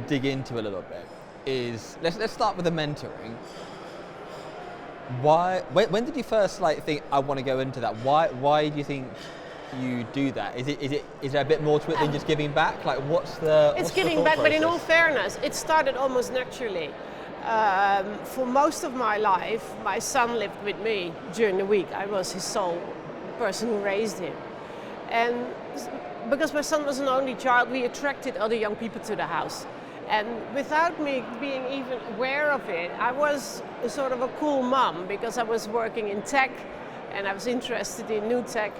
dig into a little bit is, let's start with the mentoring. When did you first think I want to go into that? Why do you think you do that? Is there a bit more to it than just giving back? It's giving back, but in all fairness, it started almost naturally. For most of my life, my son lived with me during the week. I was his sole person who raised him. And because my son was an only child, we attracted other young people to the house. And without me being even aware of it, I was a sort of a cool mom because I was working in tech and I was interested in new tech.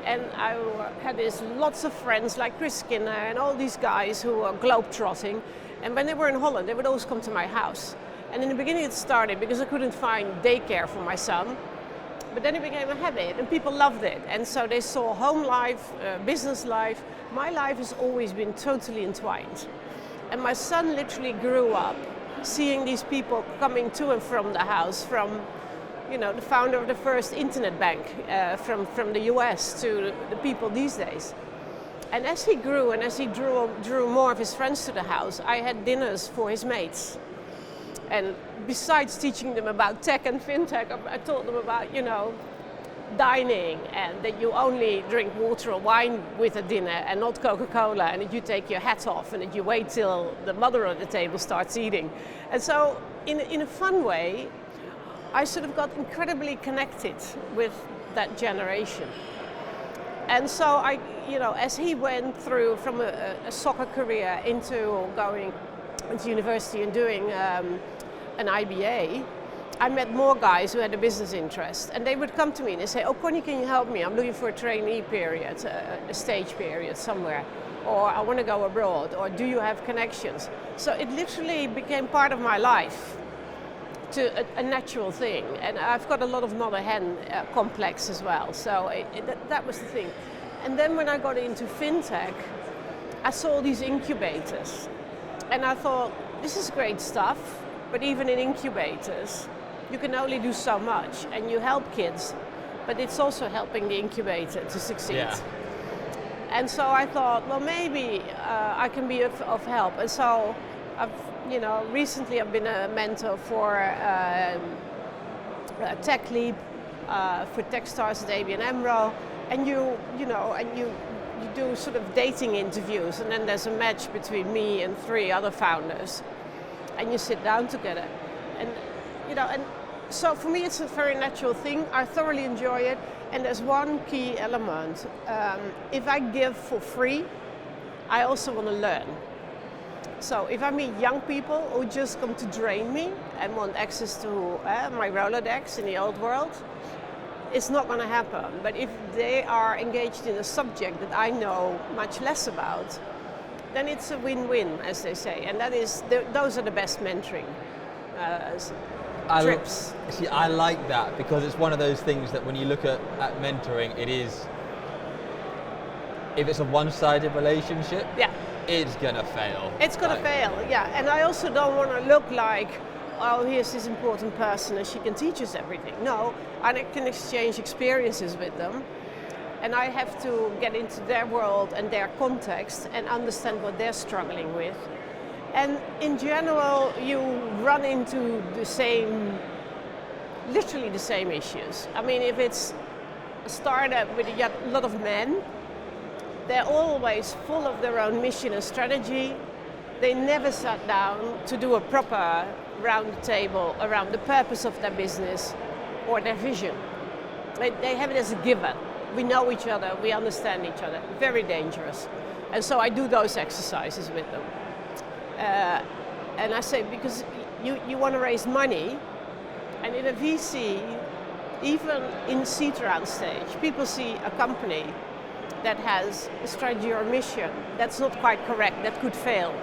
And I had lots of friends like Chris Skinner and all these guys who were globetrotting. And when they were in Holland, they would always come to my house. And in the beginning it started because I couldn't find daycare for my son. But then it became a habit and people loved it. And so they saw home life, business life. My life has always been totally entwined. And my son literally grew up seeing these people coming to and from the house, from the founder of the first internet bank from the US to the people these days. And as he grew and as he drew more of his friends to the house, I had dinners for his mates. And besides teaching them about tech and fintech, I taught them about, dining and that you only drink water or wine with a dinner and not Coca-Cola, and that you take your hat off and that you wait till the mother at the table starts eating. And so in a fun way, I sort of got incredibly connected with that generation. And so as he went through from a soccer career into going into university and doing an IBA, I met more guys who had a business interest, and they would come to me and they say, "Oh, Conny, can you help me? I'm looking for a trainee period, a stage period somewhere, or I want to go abroad, or do you have connections?" So it literally became part of my life, to a natural thing. And I've got a lot of mother-hen complex as well, so that was the thing. And then when I got into fintech, I saw these incubators, and I thought, this is great stuff, but even in incubators, you can only do so much, and you help kids, but it's also helping the incubator to succeed. Yeah. And so I thought, well, maybe I can be of help. And so recently I've been a mentor for Tech Leap, for Techstars at ABN AMRO, and you do sort of dating interviews, and then there's a match between me and 3 other founders, and you sit down together, and so for me it's a very natural thing. I thoroughly enjoy it, and there's one key element. If I give for free, I also want to learn. So if I meet young people who just come to drain me and want access to my Rolodex in the old world, it's not going to happen. But if they are engaged in a subject that I know much less about, then it's a win-win, as they say. And those are the best mentoring trips. See, I like that, because it's one of those things that when you look at mentoring, it is, if it's a one-sided relationship, yeah, it's gonna fail. It's gonna fail, yeah. And I also don't want to look like, oh, here's this important person and she can teach us everything. No, I can exchange experiences with them, and I have to get into their world and their context and understand what they're struggling with. And in general, you run into literally the same issues. I mean, if it's a startup with a lot of men, they're always full of their own mission and strategy. They never sat down to do a proper round table around the purpose of their business or their vision. They have it as a given. We know each other, we understand each other. Very dangerous. And so I do those exercises with them. And I say, because you want to raise money, and in a VC, even in seed round stage, people see a company that has a strategy or a mission that's not quite correct, that could fail.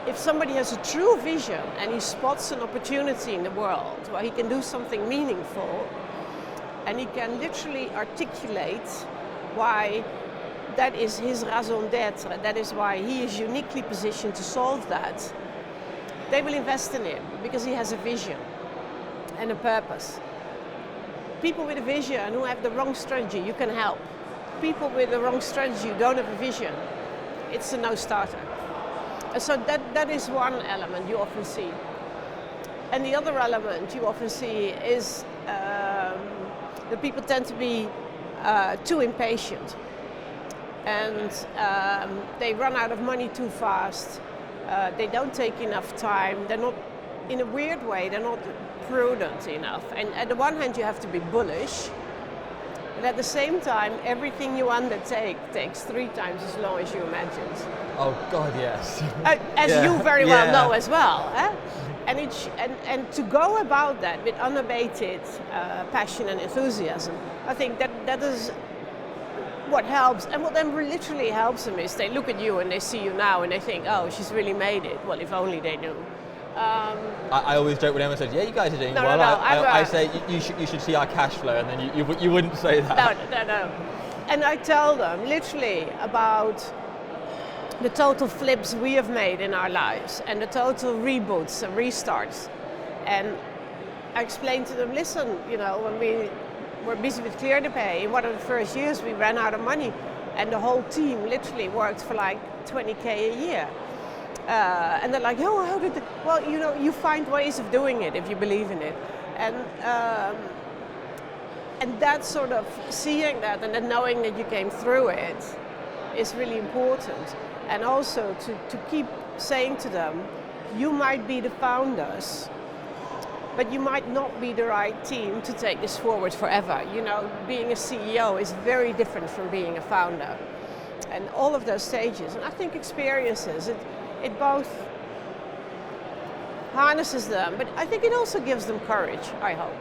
If somebody has a true vision and he spots an opportunity in the world where he can do something meaningful, and he can literally articulate why that is his raison d'etre, that is why he is uniquely positioned to solve that, they will invest in him because he has a vision and a purpose. People with a vision who have the wrong strategy, you can help. People with the wrong strategy who don't have a vision, it's a no-starter. So that is one element you often see. And the other element you often see is that people tend to be too impatient. And they run out of money too fast. They don't take enough time. They're not, in a weird way, they're not prudent enough. And at the one hand, you have to be bullish. But at the same time, everything you undertake takes 3 times as long as you imagined. Oh God, yes. As you very well know as well. And to go about that with unabated passion and enthusiasm, I think that is what helps. And what then literally helps them is they look at you and they see you now and they think, oh, she's really made it. Well, if only they knew. I always joke when everyone says, yeah, you guys are doing well. I say, you should see our cash flow, and then you wouldn't say that. No. And I tell them literally about the total flips we have made in our lives and the total reboots and restarts. And I explain to them, listen, when we were busy with Clear to Pay, in one of the first years we ran out of money and the whole team literally worked for like 20K a year. And they're like, oh, how did well, you find ways of doing it if you believe in it. And that sort of seeing that and then knowing that you came through it is really important. And also to keep saying to them, you might be the founders, but you might not be the right team to take this forward forever. Being a CEO is very different from being a founder. And all of those stages, and I think experiences, it both harnesses them, but I think it also gives them courage, I hope.